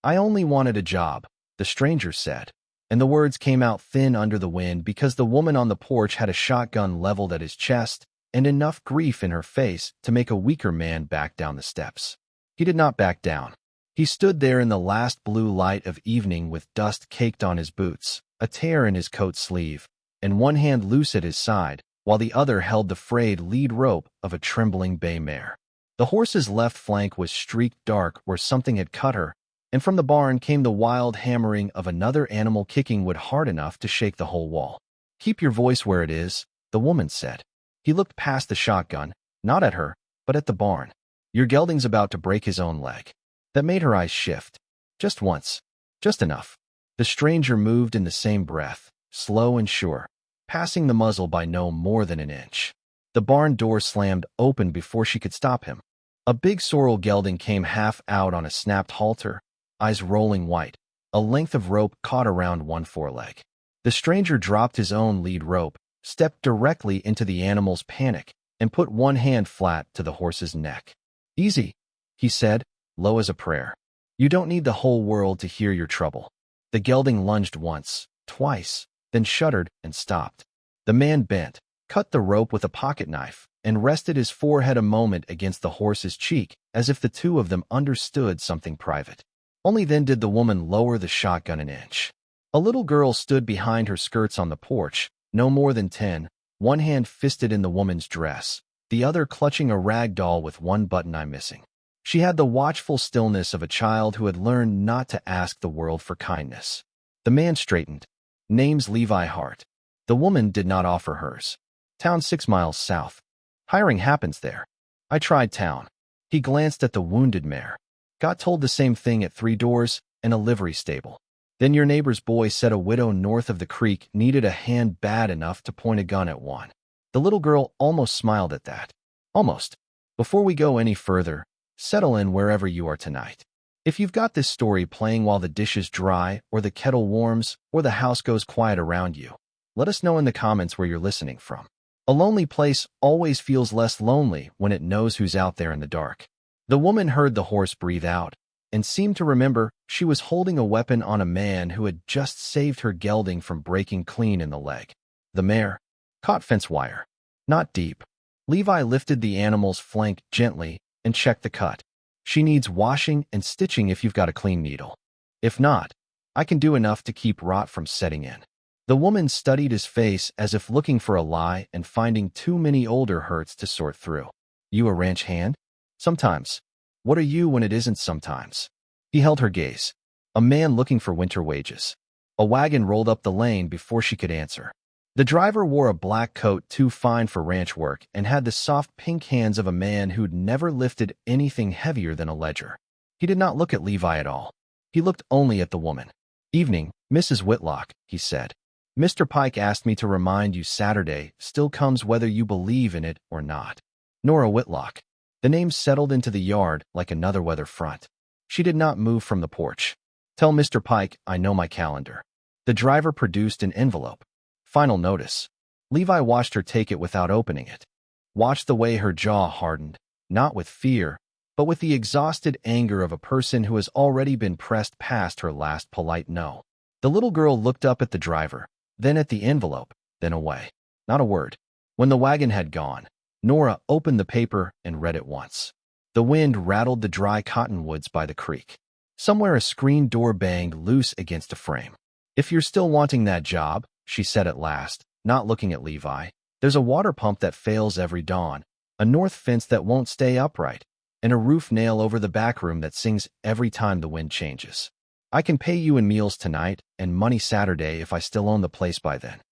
"I only wanted a job," the stranger said, and the words came out thin under the wind because the woman on the porch had a shotgun leveled at his chest and enough grief in her face to make a weaker man back down the steps. He did not back down. He stood there in the last blue light of evening with dust caked on his boots, a tear in his coat sleeve, and one hand loose at his side, while the other held the frayed lead rope of a trembling bay mare. The horse's left flank was streaked dark where something had cut her, and from the barn came the wild hammering of another animal kicking wood hard enough to shake the whole wall. "Keep your voice where it is," the woman said. He looked past the shotgun, not at her, but at the barn. "Your gelding's about to break his own leg." That made her eyes shift. Just once. Just enough. The stranger moved in the same breath, slow and sure, passing the muzzle by no more than an inch. The barn door slammed open before she could stop him. A big sorrel gelding came half out on a snapped halter, eyes rolling white, a length of rope caught around one foreleg. The stranger dropped his own lead rope, stepped directly into the animal's panic, and put one hand flat to the horse's neck. "Easy," he said, low as a prayer. "You don't need the whole world to hear your trouble." The gelding lunged once, twice, then shuddered and stopped. The man bent, cut the rope with a pocket knife, and rested his forehead a moment against the horse's cheek, as if the two of them understood something private. Only then did the woman lower the shotgun an inch. A little girl stood behind her skirts on the porch, no more than 10, one hand fisted in the woman's dress, the other clutching a rag doll with one button eye missing. She had the watchful stillness of a child who had learned not to ask the world for kindness. The man straightened. "Name's Levi Hart." The woman did not offer hers. "Town 6 miles south. Hiring happens there." "I tried town." He glanced at the wounded mare. "Got told the same thing at 3 doors and a livery stable. Then your neighbor's boy said a widow north of the creek needed a hand bad enough to point a gun at one." The little girl almost smiled at that. "Almost. Before we go any further, settle in wherever you are tonight. If you've got this story playing while the dishes dry, or the kettle warms, or the house goes quiet around you, let us know in the comments where you're listening from. A lonely place always feels less lonely when it knows who's out there in the dark." The woman heard the horse breathe out, and seemed to remember she was holding a weapon on a man who had just saved her gelding from breaking clean in the leg. The mare caught fence wire. Not deep. Levi lifted the animal's flank gently and checked the cut. "She needs washing and stitching if you've got a clean needle. If not, I can do enough to keep rot from setting in." The woman studied his face as if looking for a lie and finding too many older hurts to sort through. "You a ranch hand?" "Sometimes." "What are you when it isn't sometimes?" He held her gaze. "A man looking for winter wages." A wagon rolled up the lane before she could answer. The driver wore a black coat too fine for ranch work and had the soft pink hands of a man who'd never lifted anything heavier than a ledger. He did not look at Levi at all. He looked only at the woman. "Evening, Mrs. Whitlock," he said. "Mr. Pike asked me to remind you Saturday still comes whether you believe in it or not." Nora Whitlock. The name settled into the yard like another weather front. She did not move from the porch. "Tell Mr. Pike I know my calendar." The driver produced an envelope. "Final notice." Levi watched her take it without opening it. Watched the way her jaw hardened, not with fear, but with the exhausted anger of a person who has already been pressed past her last polite no. The little girl looked up at the driver, then at the envelope, then away. Not a word. When the wagon had gone, Nora opened the paper and read it once. The wind rattled the dry cottonwoods by the creek. Somewhere a screen door banged loose against a frame. "If you're still wanting that job," she said at last, not looking at Levi, "there's a water pump that fails every dawn, a north fence that won't stay upright, and a roof nail over the back room that sings every time the wind changes. I can pay you in meals tonight and money Saturday if I still own the place by then."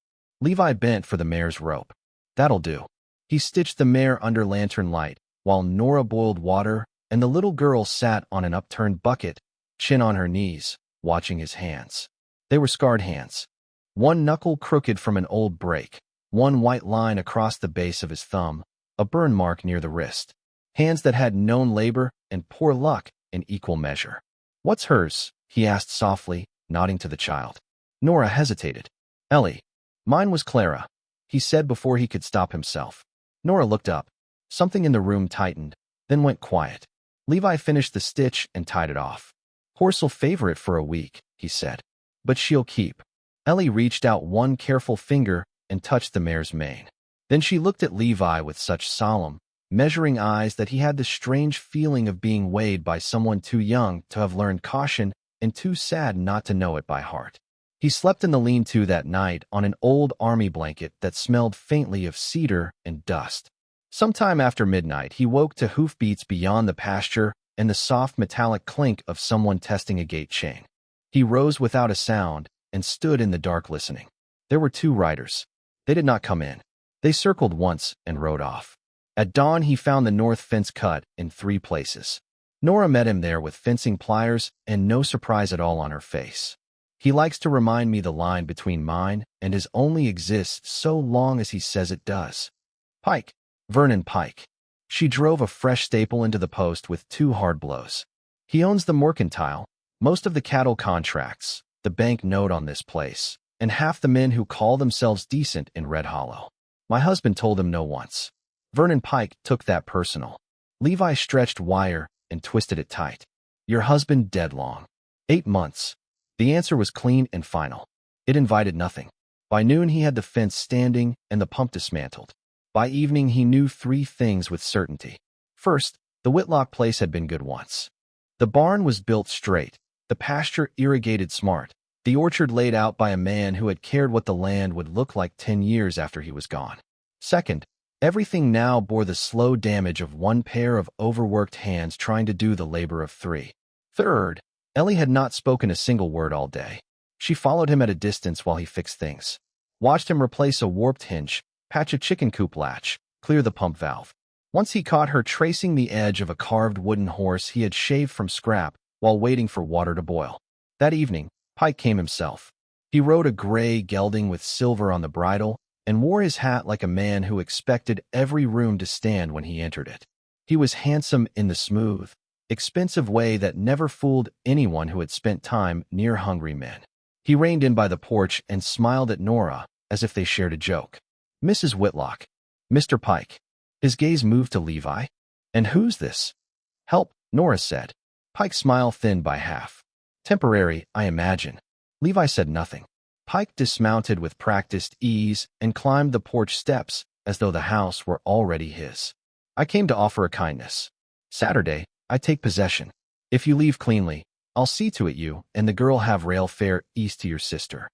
Levi bent for the mare's rope. "That'll do." He stitched the mare under lantern light, while Nora boiled water, and the little girl sat on an upturned bucket, chin on her knees, watching his hands. They were scarred hands. One knuckle crooked from an old break, one white line across the base of his thumb, a burn mark near the wrist. Hands that had known labor and poor luck in equal measure. "What's hers?" he asked softly, nodding to the child. Nora hesitated. "Ellie." "Mine was Clara," he said before he could stop himself. Nora looked up. Something in the room tightened, then went quiet. Levi finished the stitch and tied it off. Horse'll favor it for a week, he said. But she'll keep. Ellie reached out one careful finger and touched the mare's mane. Then she looked at Levi with such solemn, measuring eyes that he had the strange feeling of being weighed by someone too young to have learned caution and too sad not to know it by heart. He slept in the lean-to that night on an old army blanket that smelled faintly of cedar and dust. Sometime after midnight, he woke to hoofbeats beyond the pasture and the soft metallic clink of someone testing a gate chain. He rose without a sound and stood in the dark listening. There were 2 riders. They did not come in. They circled once and rode off. At dawn, he found the north fence cut in 3 places. Nora met him there with fencing pliers and no surprise at all on her face. He likes to remind me the line between mine and his only exists so long as he says it does. Pike. Vernon Pike. She drove a fresh staple into the post with 2 hard blows. He owns the mercantile, most of the cattle contracts, the bank note on this place, and half the men who call themselves decent in Red Hollow. My husband told him no once. Vernon Pike took that personal. Levi stretched wire and twisted it tight. Your husband dead long. 8 months. The answer was clean and final. It invited nothing. By noon he had the fence standing and the pump dismantled. By evening he knew 3 things with certainty. First, the Whitlock place had been good once. The barn was built straight, the pasture irrigated smart, the orchard laid out by a man who had cared what the land would look like 10 years after he was gone. Second, everything now bore the slow damage of 1 pair of overworked hands trying to do the labor of 3. Third, Ellie had not spoken a single word all day. She followed him at a distance while he fixed things. Watched him replace a warped hinge, patch a chicken coop latch, clear the pump valve. Once he caught her tracing the edge of a carved wooden horse he had shaved from scrap while waiting for water to boil. That evening, Pike came himself. He rode a gray gelding with silver on the bridle and wore his hat like a man who expected every room to stand when he entered it. He was handsome in the smooth, expensive way that never fooled anyone who had spent time near hungry men. He reined in by the porch and smiled at Nora as if they shared a joke. Mrs. Whitlock. Mr. Pike. His gaze moved to Levi. And who's this? Help, Nora said. Pike's smile thinned by half. Temporary, I imagine. Levi said nothing. Pike dismounted with practiced ease and climbed the porch steps as though the house were already his. I came to offer a kindness. Saturday, I take possession. If you leave cleanly, I'll see to it you and the girl have rail fare east to your sister.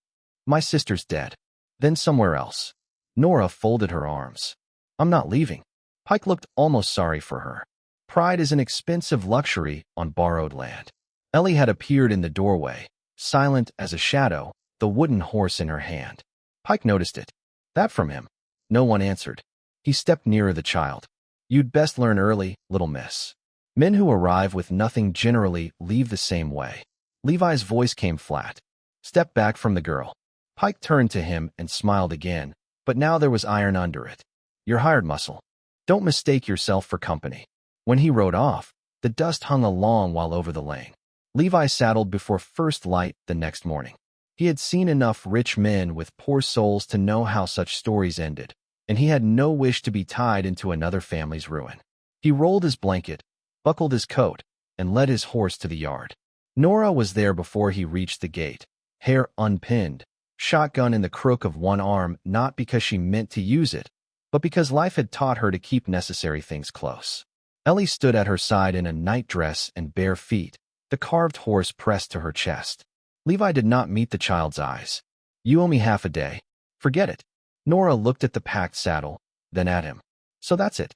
My sister's dead. Then somewhere else. Nora folded her arms. I'm not leaving. Pike looked almost sorry for her. Pride is an expensive luxury on borrowed land. Ellie had appeared in the doorway, silent as a shadow, the wooden horse in her hand. Pike noticed it. That from him. No one answered. He stepped nearer the child. You'd best learn early, little miss. Men who arrive with nothing generally leave the same way. Levi's voice came flat. Step back from the girl. Pike turned to him and smiled again, but now there was iron under it. You're hired muscle. Don't mistake yourself for company. When he rode off, the dust hung a long while over the lane. Levi saddled before first light the next morning. He had seen enough rich men with poor souls to know how such stories ended, and he had no wish to be tied into another family's ruin. He rolled his blanket, buckled his coat, and led his horse to the yard. Nora was there before he reached the gate, hair unpinned, shotgun in the crook of one arm, not because she meant to use it, but because life had taught her to keep necessary things close. Ellie stood at her side in a nightdress and bare feet, the carved horse pressed to her chest. Levi did not meet the child's eyes. You owe me half a day. Forget it. Nora looked at the packed saddle, then at him. So that's it.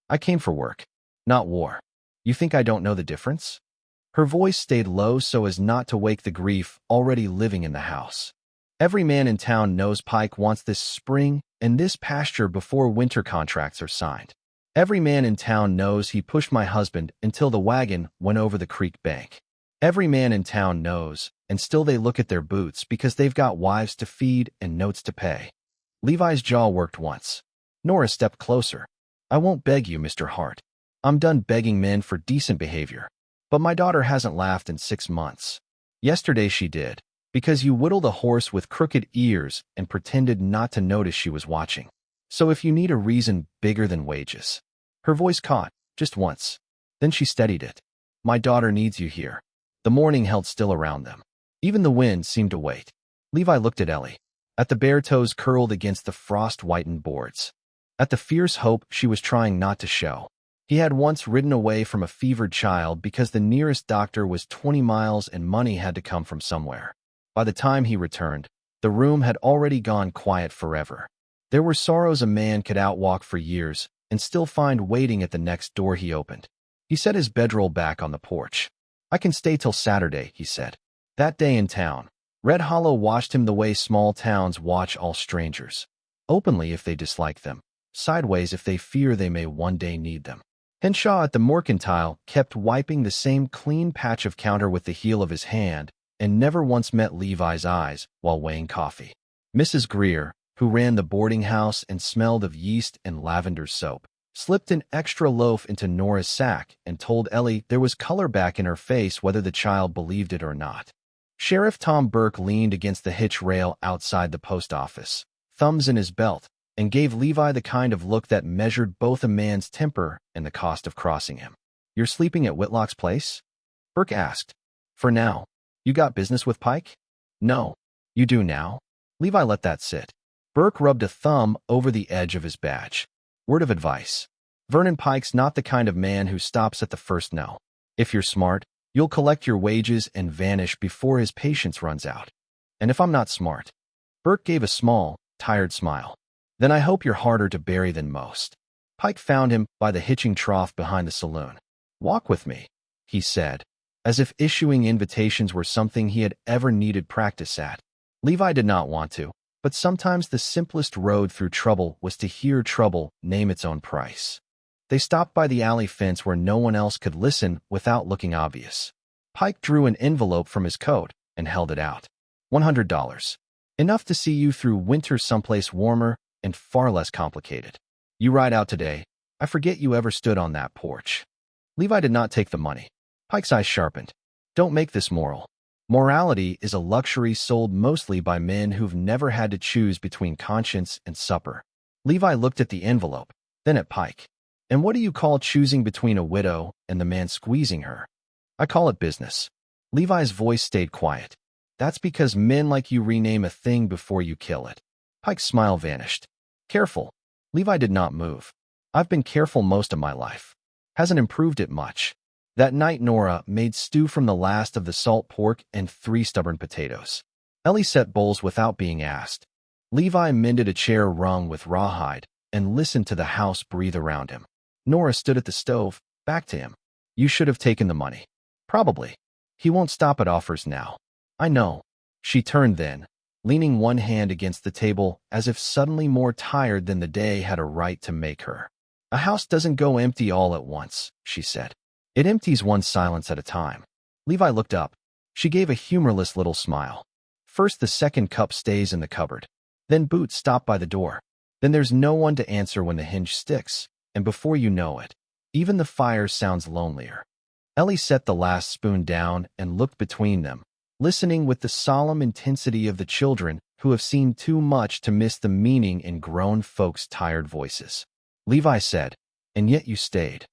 I came for work, not war. You think I don't know the difference? Her voice stayed low so as not to wake the grief already living in the house. Every man in town knows Pike wants this spring and this pasture before winter contracts are signed. Every man in town knows he pushed my husband until the wagon went over the creek bank. Every man in town knows, and still they look at their boots because they've got wives to feed and notes to pay. Levi's jaw worked once. Nora stepped closer. I won't beg you, Mr. Hart. I'm done begging men for decent behavior. But my daughter hasn't laughed in 6 months. Yesterday she did, because you whittled a horse with crooked ears and pretended not to notice she was watching. So if you need a reason bigger than wages. Her voice caught, just once. Then she steadied it. My daughter needs you here. The morning held still around them. Even the wind seemed to wait. Levi looked at Ellie, at the bare toes curled against the frost-whitened boards, at the fierce hope she was trying not to show. He had once ridden away from a fevered child because the nearest doctor was 20 miles and money had to come from somewhere. By the time he returned, the room had already gone quiet forever. There were sorrows a man could outwalk for years and still find waiting at the next door he opened. He set his bedroll back on the porch. "I can stay till Saturday," he said. That day in town, Red Hollow watched him the way small towns watch all strangers. Openly if they dislike them, sideways if they fear they may one day need them. Henshaw at the Mercantile kept wiping the same clean patch of counter with the heel of his hand and never once met Levi's eyes while weighing coffee. Mrs. Greer, who ran the boarding house and smelled of yeast and lavender soap, slipped an extra loaf into Nora's sack and told Ellie there was color back in her face whether the child believed it or not. Sheriff Tom Burke leaned against the hitch rail outside the post office, thumbs in his belt, and gave Levi the kind of look that measured both a man's temper and the cost of crossing him. "You're sleeping at Whitlock's place?" Burke asked. "For now. You got business with Pike?" "No." "You do now?" Levi let that sit. Burke rubbed a thumb over the edge of his badge. "Word of advice. Vernon Pike's not the kind of man who stops at the first no. If you're smart, you'll collect your wages and vanish before his patience runs out. And if I'm not smart—" Burke gave a small, tired smile. "Then I hope you're harder to bury than most." Pike found him by the hitching trough behind the saloon. "Walk with me," he said, as if issuing invitations were something he had ever needed practice at. Levi did not want to, but sometimes the simplest road through trouble was to hear trouble name its own price. They stopped by the alley fence where no one else could listen without looking obvious. Pike drew an envelope from his coat and held it out. $100. Enough to see you through winter someplace warmer and far less complicated. You ride out today. I forget you ever stood on that porch." Levi did not take the money. Pike's eyes sharpened. "Don't make this moral. Morality is a luxury sold mostly by men who've never had to choose between conscience and supper." Levi looked at the envelope, then at Pike. "And what do you call choosing between a widow and the man squeezing her?" "I call it business." Levi's voice stayed quiet. "That's because men like you rename a thing before you kill it." Pike's smile vanished. "Careful." Levi did not move. "I've been careful most of my life. Hasn't improved it much." That night Nora made stew from the last of the salt pork and 3 stubborn potatoes. Ellie set bowls without being asked. Levi mended a chair rung with rawhide and listened to the house breathe around him. Nora stood at the stove, back to him. "You should have taken the money." "Probably. He won't stop at offers now." "I know." She turned then, leaning one hand against the table as if suddenly more tired than the day had a right to make her. "A house doesn't go empty all at once," she said. "It empties one silence at a time." Levi looked up. She gave a humorless little smile. "First the second cup stays in the cupboard. Then boots stop by the door. Then there's no one to answer when the hinge sticks, and before you know it, even the fire sounds lonelier." Ellie set the last spoon down and looked between them, listening with the solemn intensity of the children who have seen too much to miss the meaning in grown folks' tired voices. Levi said, "And yet you stayed."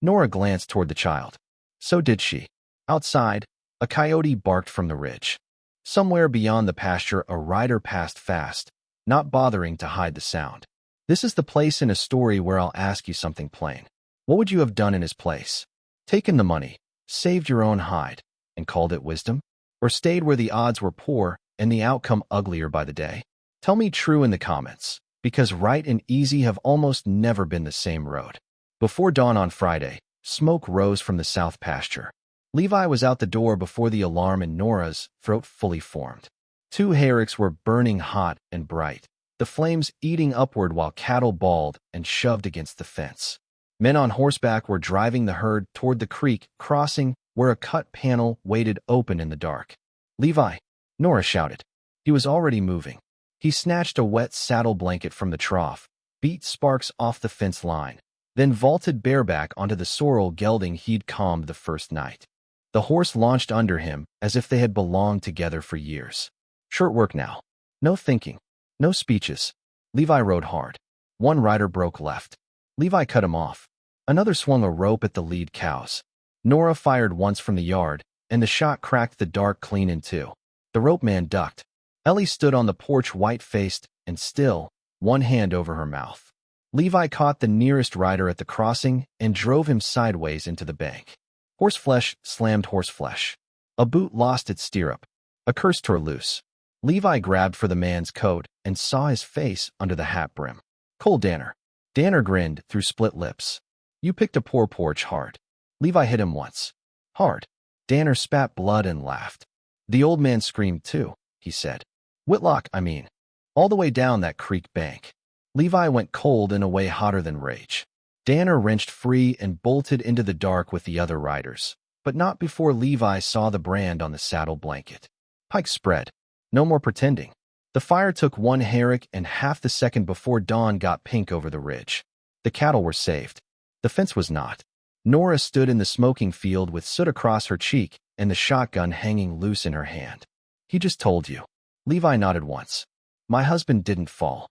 Nora glanced toward the child. So did she. Outside, a coyote barked from the ridge. Somewhere beyond the pasture a rider passed fast, not bothering to hide the sound. "This is the place in a story where I'll ask you something plain. What would you have done in his place? Taken the money, saved your own hide, and called it wisdom? Or stayed where the odds were poor and the outcome uglier by the day? Tell me true in the comments, because right and easy have almost never been the same road." Before dawn on Friday, smoke rose from the south pasture. Levi was out the door before the alarm and Nora's throat fully formed. 2 hayricks were burning hot and bright, the flames eating upward while cattle bawled and shoved against the fence. Men on horseback were driving the herd toward the creek crossing where a cut panel waited open in the dark. "Levi!" Nora shouted. He was already moving. He snatched a wet saddle blanket from the trough, beat sparks off the fence line, then vaulted bareback onto the sorrel gelding he'd calmed the first night. The horse launched under him as if they had belonged together for years. Short work now. No thinking. No speeches. Levi rode hard. One rider broke left. Levi cut him off. Another swung a rope at the lead cows. Nora fired once from the yard, and the shot cracked the dark clean in two. The rope man ducked. Ellie stood on the porch white-faced and still, one hand over her mouth. Levi caught the nearest rider at the crossing and drove him sideways into the bank. Horseflesh slammed horseflesh. A boot lost its stirrup. A curse tore loose. Levi grabbed for the man's coat and saw his face under the hat brim. Cole Danner. Danner grinned through split lips. You picked a poor porch hard. Levi hit him once. Hard. Danner spat blood and laughed. The old man screamed too, he said. Whitlock, I mean. All the way down that creek bank. Levi went cold in a way hotter than rage. Danner wrenched free and bolted into the dark with the other riders, but not before Levi saw the brand on the saddle blanket. Pike spread. No more pretending. The fire took one herrick and half the second before dawn got pink over the ridge. The cattle were saved. The fence was not. Nora stood in the smoking field with soot across her cheek and the shotgun hanging loose in her hand. He just told you. Levi nodded once. My husband didn't fall.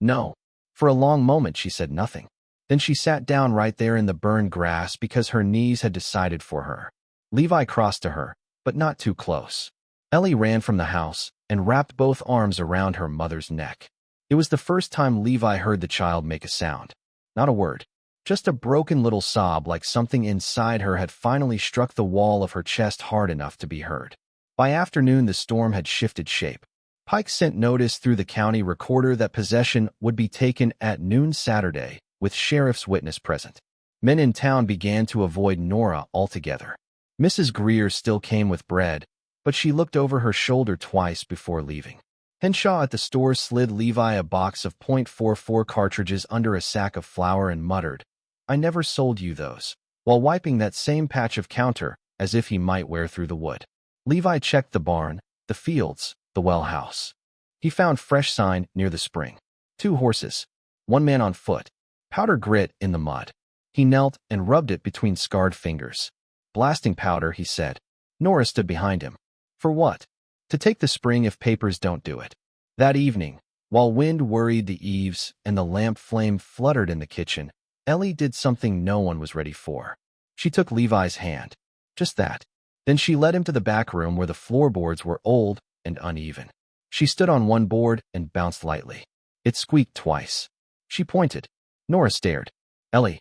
No. For a long moment she said nothing. Then she sat down right there in the burned grass because her knees had decided for her. Levi crossed to her, but not too close. Ellie ran from the house and wrapped both arms around her mother's neck. It was the first time Levi heard the child make a sound. Not a word. Just a broken little sob like something inside her had finally struck the wall of her chest hard enough to be heard. By afternoon, the storm had shifted shape. Pike sent notice through the county recorder that possession would be taken at noon Saturday, with sheriff's witness present. Men in town began to avoid Nora altogether. Mrs. Greer still came with bread, but she looked over her shoulder twice before leaving. Henshaw at the store slid Levi a box of .44 cartridges under a sack of flour and muttered, I never sold you those, while wiping that same patch of counter as if he might wear through the wood. Levi checked the barn, the fields, the well house. He found fresh sign near the spring. 2 horses. 1 man on foot. Powder grit in the mud. He knelt and rubbed it between scarred fingers. Blasting powder, he said. Nora stood behind him. For what? To take the spring if papers don't do it. That evening, while wind worried the eaves and the lamp flame fluttered in the kitchen, Ellie did something no one was ready for. She took Levi's hand. Just that. Then she led him to the back room where the floorboards were old and uneven. She stood on one board and bounced lightly. It squeaked twice. She pointed. Nora stared. Ellie.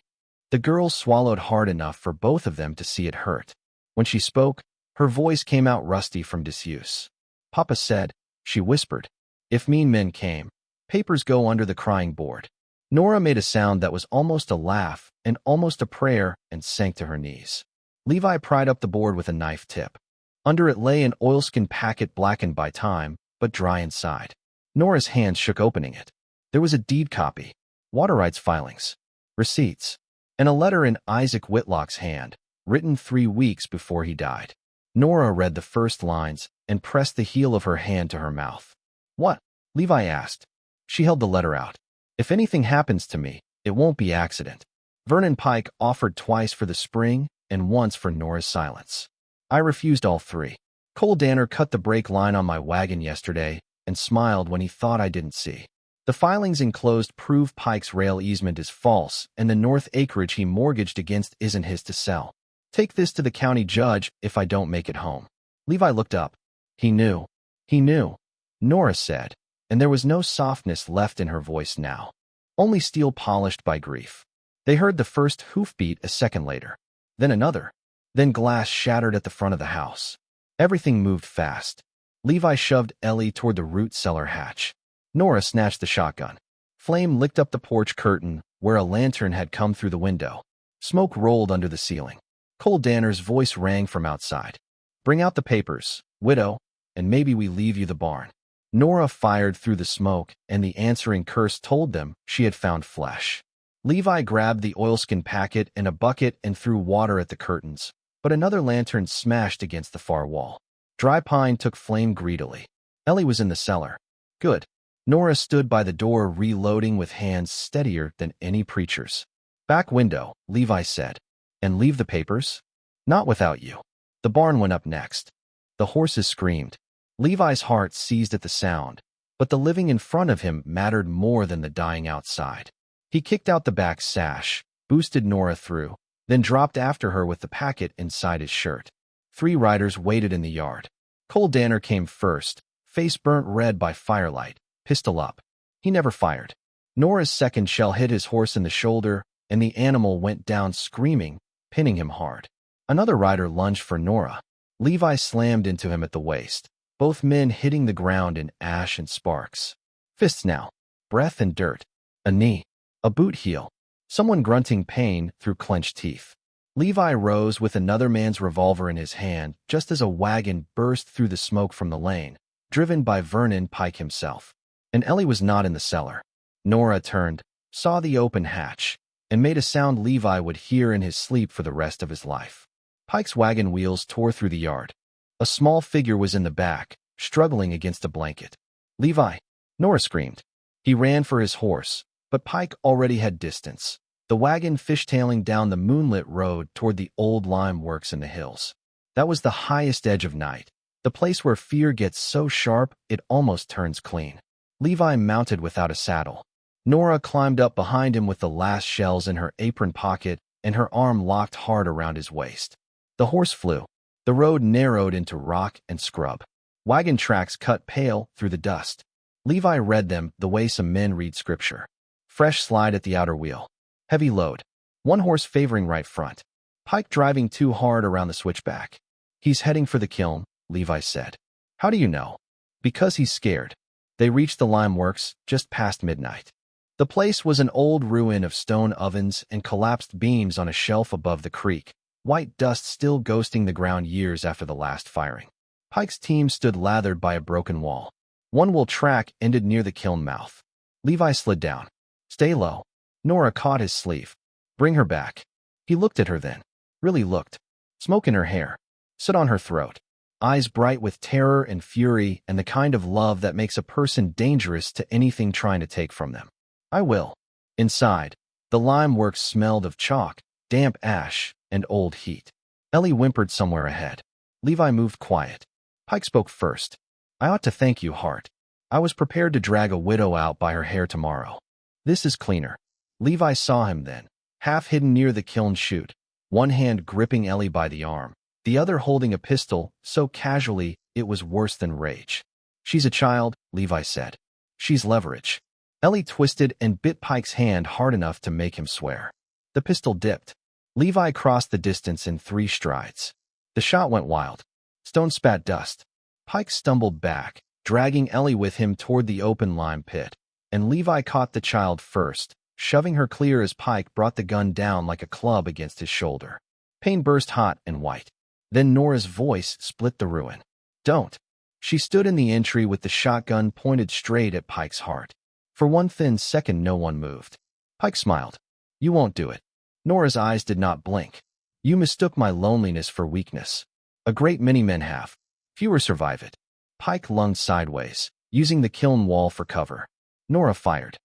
The girl swallowed hard enough for both of them to see it hurt. When she spoke, her voice came out rusty from disuse. Papa said, she whispered, if mean men came, papers go under the crying board. Nora made a sound that was almost a laugh and almost a prayer and sank to her knees. Levi pried up the board with a knife tip. Under it lay an oilskin packet blackened by time, but dry inside. Nora's hands shook opening it. There was a deed copy, water rights filings, receipts, and a letter in Isaac Whitlock's hand, written 3 weeks before he died. Nora read the first lines and pressed the heel of her hand to her mouth. What? Levi asked. She held the letter out. If anything happens to me, it won't be accident. Vernon Pike offered twice for the spring and once for Nora's silence. I refused all 3. Cole Danner cut the brake line on my wagon yesterday and smiled when he thought I didn't see. The filings enclosed prove Pike's rail easement is false and the north acreage he mortgaged against isn't his to sell. Take this to the county judge if I don't make it home. Levi looked up. He knew. He knew. Nora said, and there was no softness left in her voice now. Only steel polished by grief. They heard the first hoofbeat a second later. Then another. Then glass shattered at the front of the house. Everything moved fast. Levi shoved Ellie toward the root cellar hatch. Nora snatched the shotgun. Flame licked up the porch curtain where a lantern had come through the window. Smoke rolled under the ceiling. Cole Danner's voice rang from outside. Bring out the papers, widow, and maybe we leave you the barn. Nora fired through the smoke, and the answering curse told them she had found flesh. Levi grabbed the oilskin packet and a bucket and threw water at the curtains, but another lantern smashed against the far wall. Dry pine took flame greedily. Ellie was in the cellar. Good. Nora stood by the door reloading with hands steadier than any preacher's. Back window, Levi said. And leave the papers? Not without you. The barn went up next. The horses screamed. Levi's heart seized at the sound, but the living in front of him mattered more than the dying outside. He kicked out the back sash, boosted Nora through, then dropped after her with the packet inside his shirt. 3 riders waited in the yard. Cole Danner came first, face burnt red by firelight, pistol up. He never fired. Nora's second shell hit his horse in the shoulder, and the animal went down screaming, pinning him hard. Another rider lunged for Nora. Levi slammed into him at the waist, both men hitting the ground in ash and sparks. Fists now, breath and dirt, a knee, a boot heel, someone grunting pain through clenched teeth. Levi rose with another man's revolver in his hand just as a wagon burst through the smoke from the lane, driven by Vernon Pike himself. And Ellie was not in the cellar. Nora turned, saw the open hatch, and made a sound Levi would hear in his sleep for the rest of his life. Pike's wagon wheels tore through the yard. A small figure was in the back, struggling against a blanket. "Levi!" Nora screamed. He ran for his horse, but Pike already had distance, the wagon fishtailing down the moonlit road toward the old lime works in the hills. That was the highest edge of night, the place where fear gets so sharp it almost turns clean. Levi mounted without a saddle. Nora climbed up behind him with the last shells in her apron pocket and her arm locked hard around his waist. The horse flew. The road narrowed into rock and scrub. Wagon tracks cut pale through the dust. Levi read them the way some men read scripture. Fresh slide at the outer wheel. Heavy load. One horse favoring right front. Pike driving too hard around the switchback. "He's heading for the kiln," Levi said. "How do you know?" "Because he's scared." They reached the lime works just past midnight. The place was an old ruin of stone ovens and collapsed beams on a shelf above the creek, white dust still ghosting the ground years after the last firing. Pike's team stood lathered by a broken wall. One wool track ended near the kiln mouth. Levi slid down. "Stay low." Nora caught his sleeve. "Bring her back." He looked at her then. Really looked. Smoke in her hair. Soot on her throat. Eyes bright with terror and fury and the kind of love that makes a person dangerous to anything trying to take from them. "I will." Inside, the lime works smelled of chalk, damp ash, and old heat. Ellie whimpered somewhere ahead. Levi moved quiet. Pike spoke first. "I ought to thank you, Hart. I was prepared to drag a widow out by her hair tomorrow. This is cleaner." Levi saw him then, half hidden near the kiln chute, one hand gripping Ellie by the arm, the other holding a pistol so casually it was worse than rage. "She's a child," Levi said. "She's leverage." Ellie twisted and bit Pike's hand hard enough to make him swear. The pistol dipped. Levi crossed the distance in 3 strides. The shot went wild. Stone spat dust. Pike stumbled back, dragging Ellie with him toward the open lime pit, and Levi caught the child first, shoving her clear as Pike brought the gun down like a club against his shoulder. Pain burst hot and white. Then Nora's voice split the ruin. "Don't." She stood in the entry with the shotgun pointed straight at Pike's heart. For one thin second no one moved. Pike smiled. "You won't do it." Nora's eyes did not blink. "You mistook my loneliness for weakness. A great many men have. Fewer survive it." Pike lunged sideways, using the kiln wall for cover. Nora fired.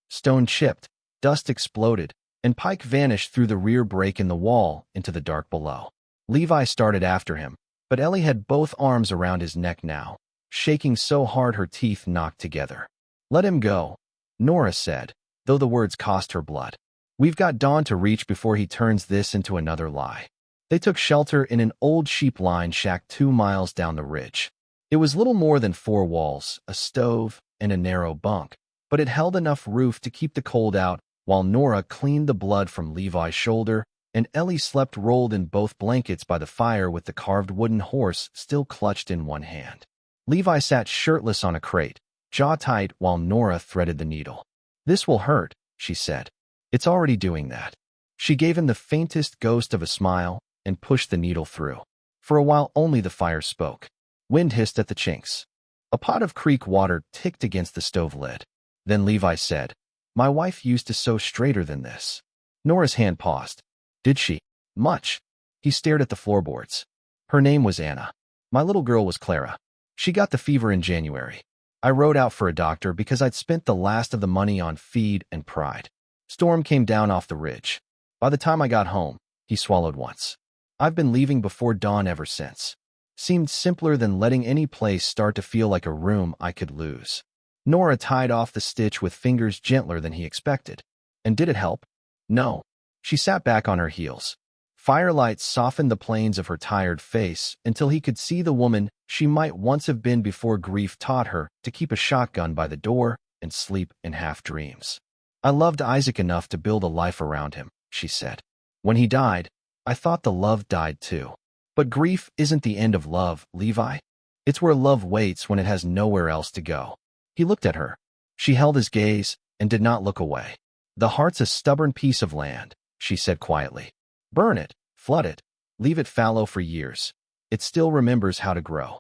Stone chipped, dust exploded, and Pike vanished through the rear break in the wall into the dark below. Levi started after him, but Ellie had both arms around his neck now, shaking so hard her teeth knocked together. "Let him go," Nora said, though the words cost her blood. "We've got Dawn to reach before he turns this into another lie." They took shelter in an old sheep line shack 2 miles down the ridge. It was little more than 4 walls, a stove, and a narrow bunk, but it held enough roof to keep the cold out while Nora cleaned the blood from Levi's shoulder and Ellie slept rolled in both blankets by the fire with the carved wooden horse still clutched in one hand. Levi sat shirtless on a crate, jaw tight while Nora threaded the needle. "This will hurt," she said. "It's already doing that." She gave him the faintest ghost of a smile and pushed the needle through. For a while only the fire spoke. Wind hissed at the chinks. A pot of creek water ticked against the stove lid. Then Levi said, "My wife used to sew straighter than this." Nora's hand paused. "Did she?" "Much." He stared at the floorboards. "Her name was Anna. My little girl was Clara. She got the fever in January. I rode out for a doctor because I'd spent the last of the money on feed and pride. Storm came down off the ridge. By the time I got home," he swallowed once. "I've been leaving before dawn ever since." Seemed simpler than letting any place start to feel like a room I could lose. Nora tied off the stitch with fingers gentler than he expected. "And did it help?" "No." She sat back on her heels. Firelight softened the planes of her tired face until he could see the woman she might once have been before grief taught her to keep a shotgun by the door and sleep in half-dreams. "I loved Isaac enough to build a life around him," she said. "When he died, I thought the love died too. But grief isn't the end of love, Levi. It's where love waits when it has nowhere else to go." He looked at her. She held his gaze and did not look away. "The heart's a stubborn piece of land," she said quietly. "Burn it, flood it, leave it fallow for years. It still remembers how to grow."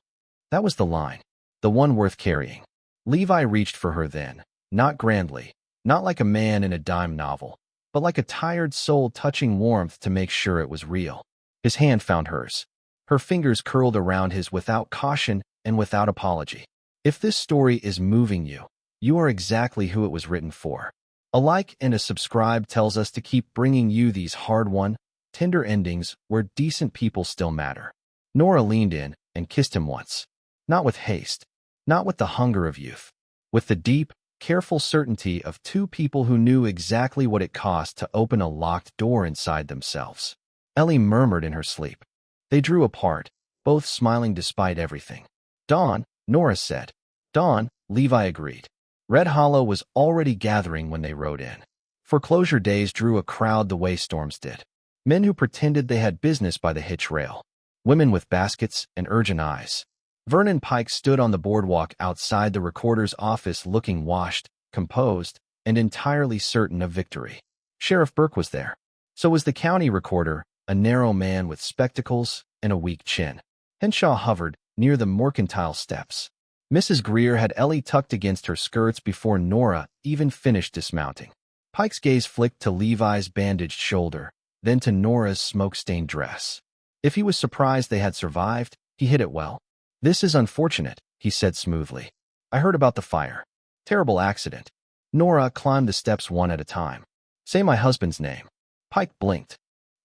That was the line, the one worth carrying. Levi reached for her then, not grandly, not like a man in a dime novel, but like a tired soul touching warmth to make sure it was real. His hand found hers. Her fingers curled around his without caution and without apology. If this story is moving you, you are exactly who it was written for. A like and a subscribe tells us to keep bringing you these hard-won, tender endings where decent people still matter. Nora leaned in and kissed him once. Not with haste, not with the hunger of youth, with the deep, careful certainty of two people who knew exactly what it cost to open a locked door inside themselves. Ellie murmured in her sleep. They drew apart, both smiling despite everything. "Dawn," Nora said. "Dawn," Levi agreed. Red Hollow was already gathering when they rode in. Foreclosure days drew a crowd the way storms did. Men who pretended they had business by the hitch rail. Women with baskets and urgent eyes. Vernon Pike stood on the boardwalk outside the recorder's office looking washed, composed, and entirely certain of victory. Sheriff Burke was there. So was the county recorder, a narrow man with spectacles and a weak chin. Henshaw hovered near the mercantile steps. Mrs. Greer had Ellie tucked against her skirts before Nora even finished dismounting. Pike's gaze flicked to Levi's bandaged shoulder, then to Nora's smoke-stained dress. If he was surprised they had survived, he hit it well. "This is unfortunate," he said smoothly. "I heard about the fire. Terrible accident." Nora climbed the steps one at a time. "Say my husband's name." Pike blinked.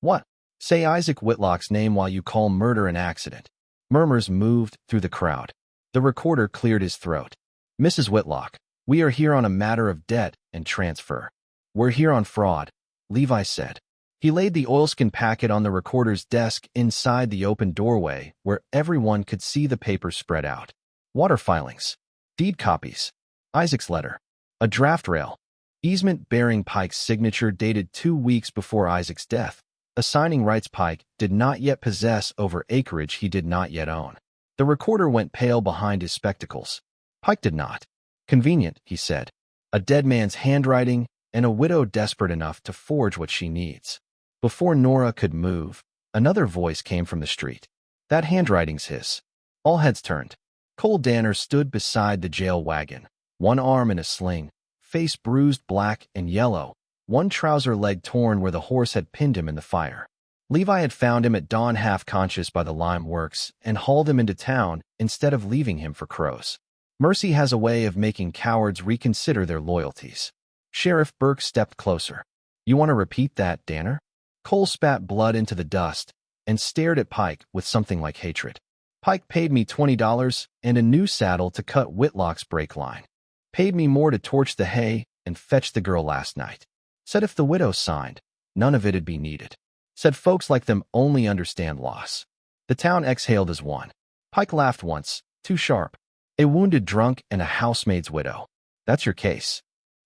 "What?" "Say Isaac Whitlock's name while you call murder an accident." Murmurs moved through the crowd. The recorder cleared his throat. "Mrs. Whitlock, we are here on a matter of debt and transfer." "We're here on fraud," Levi said. He laid the oilskin packet on the recorder's desk inside the open doorway where everyone could see the papers spread out. Water filings, deed copies, Isaac's letter, a draft rail, easement bearing Pike's signature dated 2 weeks before Isaac's death, assigning rights Pike did not yet possess over acreage he did not yet own. The recorder went pale behind his spectacles. Pike did not. "Convenient," he said. "A dead man's handwriting and a widow desperate enough to forge what she needs." Before Nora could move, another voice came from the street. "That handwriting's his." All heads turned. Cole Danner stood beside the jail wagon, one arm in a sling, face bruised black and yellow, one trouser leg torn where the horse had pinned him in the fire. Levi had found him at dawn half-conscious by the lime works and hauled him into town instead of leaving him for crows. Mercy has a way of making cowards reconsider their loyalties. Sheriff Burke stepped closer. "You want to repeat that, Danner?" Cole spat blood into the dust and stared at Pike with something like hatred. "Pike paid me $20 and a new saddle to cut Whitlock's brake line. Paid me more to torch the hay and fetch the girl last night. Said if the widow signed, none of it'd be needed. Said folks like them only understand loss." The town exhaled as one. Pike laughed once, too sharp. "A wounded drunk and a housemaid's widow. That's your case."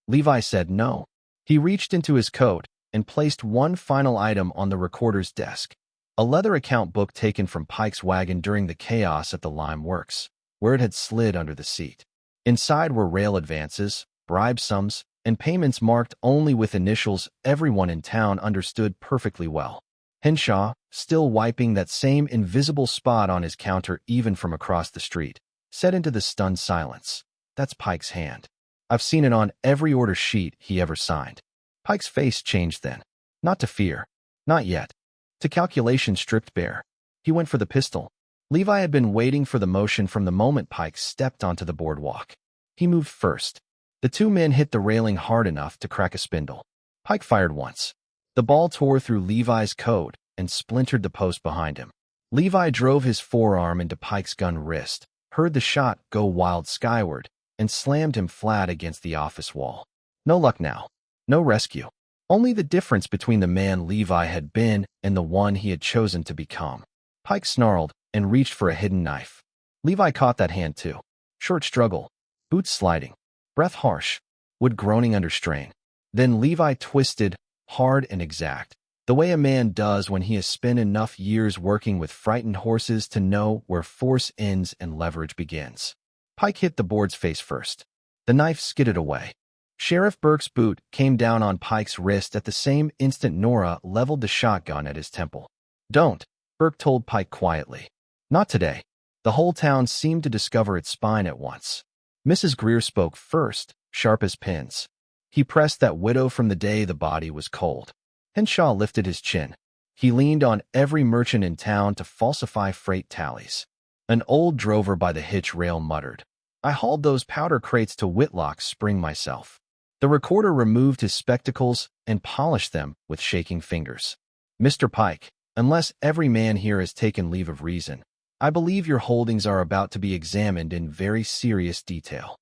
Levi said no. He reached into his coat and placed one final item on the recorder's desk. A leather account book taken from Pike's wagon during the chaos at the lime works, where it had slid under the seat. Inside were rail advances, bribe sums, and payments marked only with initials everyone in town understood perfectly well. Henshaw, still wiping that same invisible spot on his counter even from across the street, said into the stunned silence, "That's Pike's hand. I've seen it on every order sheet he ever signed." Pike's face changed then. Not to fear. Not yet. To calculation stripped bare. He went for the pistol. Levi had been waiting for the motion from the moment Pike stepped onto the boardwalk. He moved first. The two men hit the railing hard enough to crack a spindle. Pike fired once. The ball tore through Levi's coat and splintered the post behind him. Levi drove his forearm into Pike's gun wrist, heard the shot go wild skyward, and slammed him flat against the office wall. No luck now. No rescue. Only the difference between the man Levi had been and the one he had chosen to become. Pike snarled and reached for a hidden knife. Levi caught that hand too. Short struggle, boots sliding, breath harsh, wood groaning under strain. Then Levi twisted, hard and exact, the way a man does when he has spent enough years working with frightened horses to know where force ends and leverage begins. Pike hit the board's face first. The knife skidded away. Sheriff Burke's boot came down on Pike's wrist at the same instant Nora leveled the shotgun at his temple. "Don't," Burke told Pike quietly. "Not today." The whole town seemed to discover its spine at once. Mrs. Greer spoke first, sharp as pins. He pressed that widow from the day the body was cold. Henshaw lifted his chin. He leaned on every merchant in town to falsify freight tallies. An old drover by the hitch rail muttered, "I hauled those powder crates to Whitlock's spring myself." The recorder removed his spectacles and polished them with shaking fingers. "Mr. Pike, unless every man here has taken leave of reason, I believe your holdings are about to be examined in very serious detail."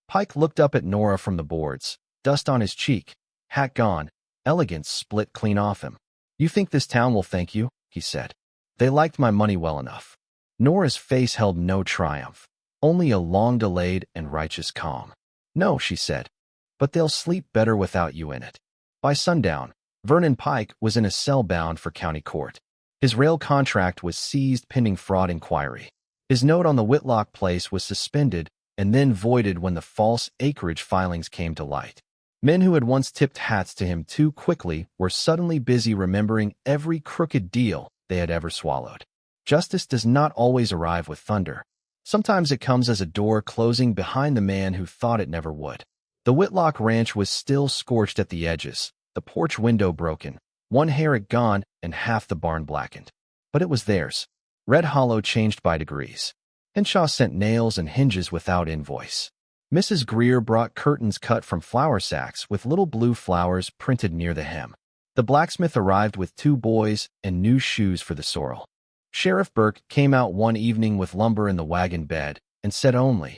Pike looked up at Nora from the boards, dust on his cheek, hat gone, elegance split clean off him. "You think this town will thank you?" he said. "They liked my money well enough." Nora's face held no triumph, only a long-delayed and righteous calm. "No," she said, "but they'll sleep better without you in it." By sundown, Vernon Pike was in a cell bound for county court. His rail contract was seized pending fraud inquiry. His note on the Whitlock place was suspended and then voided when the false acreage filings came to light. Men who had once tipped hats to him too quickly were suddenly busy remembering every crooked deal they had ever swallowed. Justice does not always arrive with thunder. Sometimes it comes as a door closing behind the man who thought it never would. The Whitlock ranch was still scorched at the edges, the porch window broken, one herrick gone, and half the barn blackened. But it was theirs. Red Hollow changed by degrees. Henshaw sent nails and hinges without invoice. Mrs. Greer brought curtains cut from flour sacks with little blue flowers printed near the hem. The blacksmith arrived with 2 boys and new shoes for the sorrel. Sheriff Burke came out one evening with lumber in the wagon bed and said only,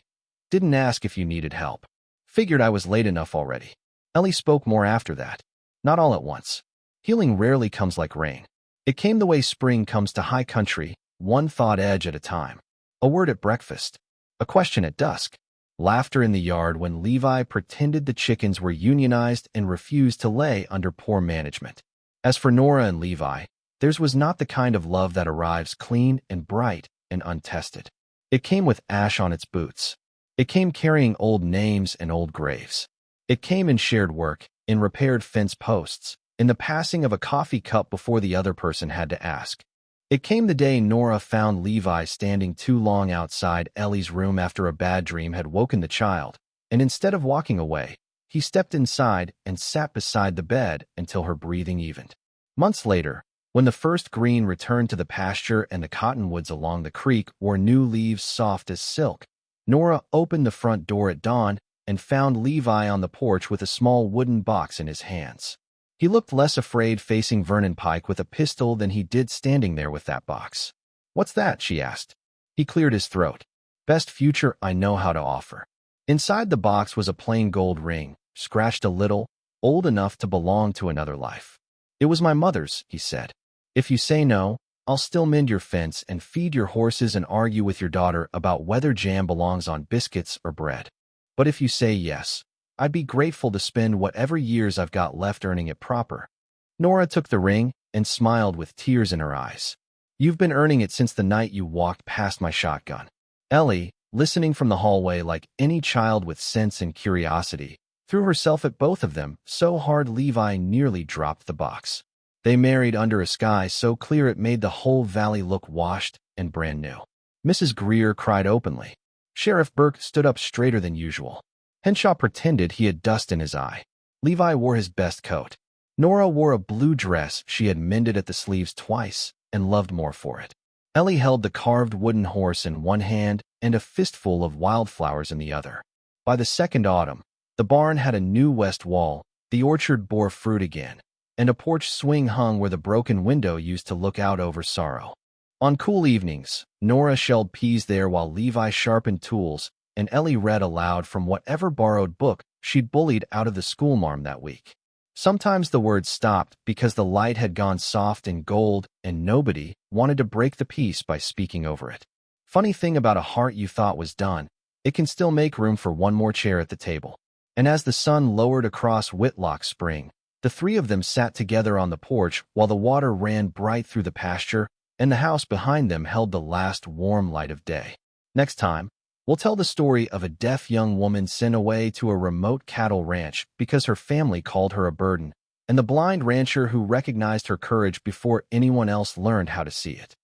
"Didn't ask if you needed help. Figured I was late enough already." Ellie spoke more after that. Not all at once. Healing rarely comes like rain. It came the way spring comes to high country, one thought edge at a time. A word at breakfast. A question at dusk. Laughter in the yard when Levi pretended the chickens were unionized and refused to lay under poor management. As for Nora and Levi, theirs was not the kind of love that arrives clean and bright and untested. It came with ash on its boots. It came carrying old names and old graves. It came in shared work, in repaired fence posts, in the passing of a coffee cup before the other person had to ask. It came the day Nora found Levi standing too long outside Ellie's room after a bad dream had woken the child, and instead of walking away, he stepped inside and sat beside the bed until her breathing evened. Months later, when the first green returned to the pasture and the cottonwoods along the creek wore new leaves soft as silk, Nora opened the front door at dawn and found Levi on the porch with a small wooden box in his hands. He looked less afraid facing Vernon Pike with a pistol than he did standing there with that box. "What's that?" she asked. He cleared his throat. "Best future I know how to offer." Inside the box was a plain gold ring, scratched a little, old enough to belong to another life. "It was my mother's," he said. "If you say no, I'll still mend your fence and feed your horses and argue with your daughter about whether jam belongs on biscuits or bread. But if you say yes, I'd be grateful to spend whatever years I've got left earning it proper." Nora took the ring and smiled with tears in her eyes. "You've been earning it since the night you walked past my shotgun." Ellie, listening from the hallway like any child with sense and curiosity, threw herself at both of them so hard Levi nearly dropped the box. They married under a sky so clear it made the whole valley look washed and brand new. Mrs. Greer cried openly. Sheriff Burke stood up straighter than usual. Henshaw pretended he had dust in his eye. Levi wore his best coat. Nora wore a blue dress she had mended at the sleeves twice and loved more for it. Ellie held the carved wooden horse in one hand and a fistful of wildflowers in the other. By the second autumn, the barn had a new west wall, the orchard bore fruit again, and a porch swing hung where the broken window used to look out over Sorrow. On cool evenings, Nora shelled peas there while Levi sharpened tools and Ellie read aloud from whatever borrowed book she'd bullied out of the schoolmarm that week. Sometimes the words stopped because the light had gone soft and gold and nobody wanted to break the peace by speaking over it. Funny thing about a heart you thought was done, it can still make room for one more chair at the table. And as the sun lowered across Whitlock Spring, the three of them sat together on the porch while the water ran bright through the pasture and the house behind them held the last warm light of day. Next time, we'll tell the story of a deaf young woman sent away to a remote cattle ranch because her family called her a burden, and the blind rancher who recognized her courage before anyone else learned how to see it.